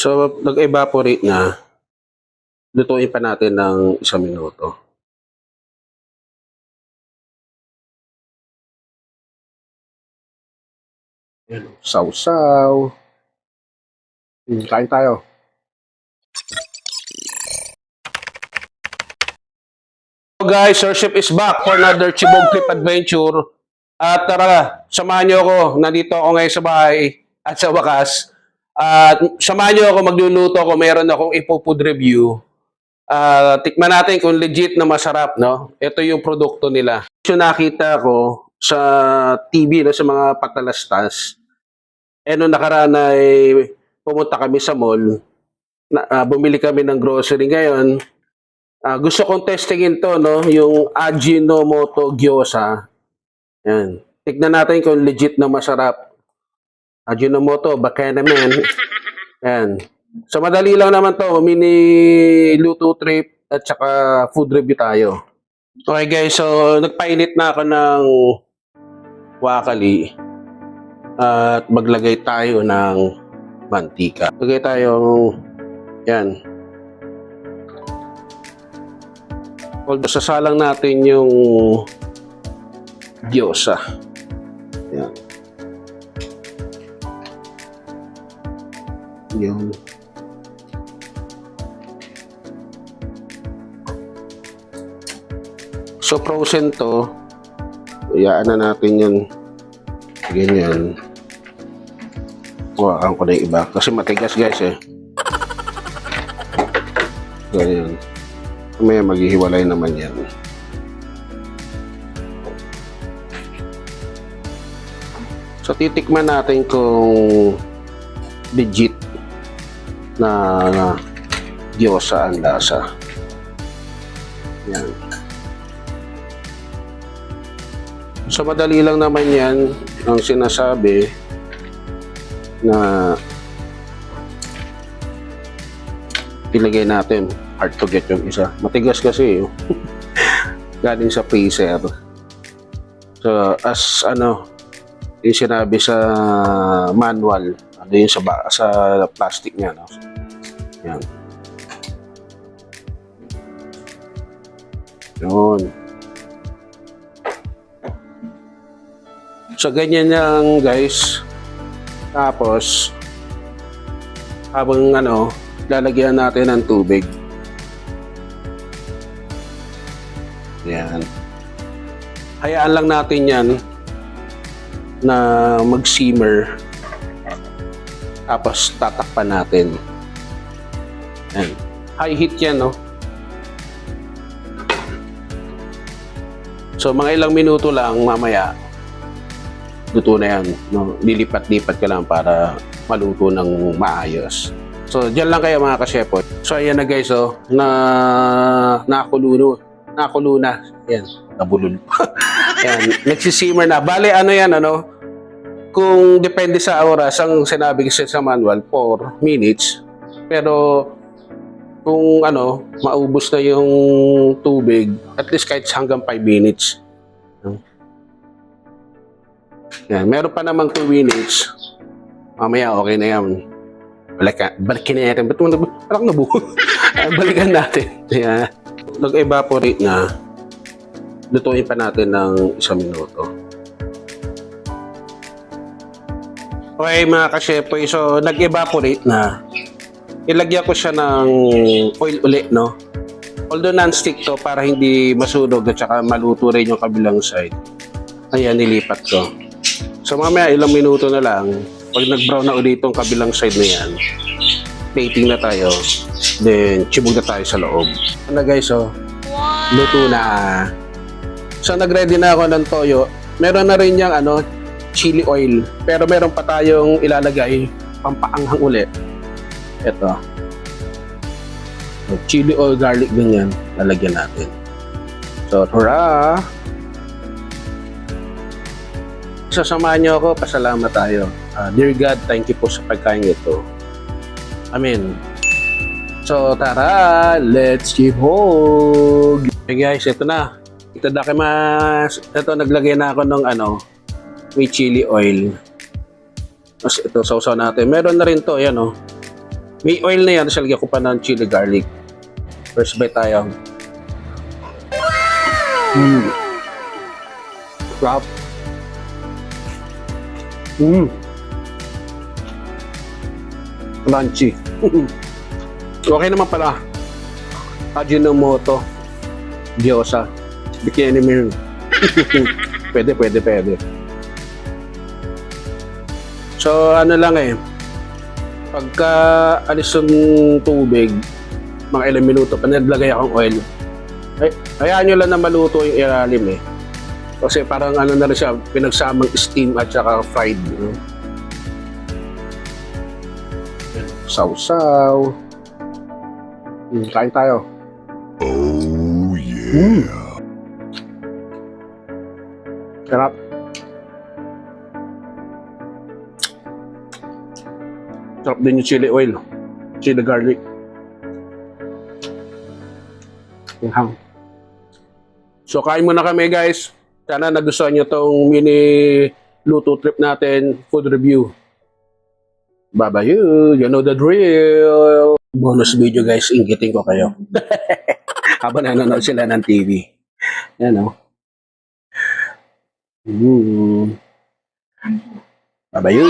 So, nag-evaporate na. Lutuin pa natin ng 1 minuto. Ayan, sausaw. Kain tayo. So guys, Sir Chef is back for another Chibog Trip Adventure. At tara, samahan niyo ako. Nandito ako ngayon sa bahay at sa wakas. At samahan niyo ako, magluluto ako. Meron akong ipo-food review. Tikman natin kung legit na masarap, no? Ito yung produkto nila. Yung nakita ko sa TV, no, sa mga patalastas. Nung nakaraan ay pumunta kami sa mall. Bumili kami ng grocery ngayon. Gusto kong testingin to, no? Yung Ajinomoto Gyoza. Yan. Tignan natin kung legit na masarap. Ajinomoto, baka naman. Yan. So, madali lang naman to. Mini luto trip at saka food review tayo. Okay guys, so nagpainit na ako ng wakali. At maglagay tayo ng mantika. Lagay tayong yan. Sasalang natin yung gyoza. Yan. Yan. So, frozen to. Iyaan na natin yun. Ganyan. Huwakan ko na yung iba. Kasi matigas guys eh. Ganyan. May maghihiwalay naman yan. So, titikman natin kung legit na gyoza ang lasa. Yan. So, madali lang naman yan ang sinasabi na ilagay natin. Hard to get yung isa. Matigas kasi galing sa freezer. So, as yung sinabi sa manual, yung sa plastic niya, no? Yan. Yun. So, ganyan yan, guys. Tapos, habang lalagyan natin ng tubig. Yan. Hayaan lang natin yan na mag-simmer. Tapos, tatakpan natin. Yan. High heat yan, no? So, mga ilang minuto lang mamaya, luto na yan. No? Lilipat-lipat ka lang para maluto ng maayos. So, dyan lang kayo mga kasyepot. So, ayan na guys, nakulo na. Yan, nabulol. Yan, nagsisimmer na. Bale, kung depende sa oras, ang sinabi kasi sa manual, 4 minutes. Pero, kung maubos na yung tubig, at least kahit hanggang 5 minutes. Yan, meron pa namang 2 minutes. Mamaya, okay na yan. Balikin na natin. Parang nabuo. Balikan natin. Yan. Nag-evaporate na. Lutuin pa natin ng 1 minuto. Okay mga kasyepoy, so nag-evaporate na. Ilagyan ko siya ng oil ulit, no? Although non-stick to para hindi masunog at saka maluto rin yung kabilang side. Ayan, nilipat ko. So mamaya ilang minuto na lang, pag nag-brown na ulit yung kabilang side na yan, plating na tayo. Then, chibog na tayo sa loob. Ano guys, luto na. So, nag-ready na ako ng toyo. Meron na rin yung chili oil. Pero meron pa tayong ilalagay, pampaanghang ulit. Ito. Chili oil, garlic, ganyan. Lalagyan natin. So, hurrah! Sasamahan niyo ako, pasalamat tayo. Dear God, thank you po sa pagkain ito. Amen. So, tara, let's chibog! Okay guys, ito na. Itadakimasu. Ito, naglagay na ako ng may chili oil. Tapos ito, sausaw natin. Meron na rin to, ayan May oil na yan, salagyan ko pa ng chili garlic. First bite tayo. Sarap. Crunchy. Okay naman pala. Ajinomoto. Gyoza. Bikini mo yun. Pwede. So, ano lang eh. Pagka alis yung tubig, mga ilang minuto pa, naglagay akong oil. Ay, hayaan nyo lang na maluto yung ilalim eh. Kasi parang ano na rin siya, pinagsamang steam at saka fried. Sausaw. Kain tayo. Oh, yeah. Sarap. Sarap din yung chili oil. Chili garlic. Hang. So kain muna kami guys. Sana nagustuhan nyo tong mini luto trip natin, food review. Bye-bye you know the drill. Bonus video guys, inggitin ko kayo. Habang nanonood sila ng TV. Yan o. Bye-bye you.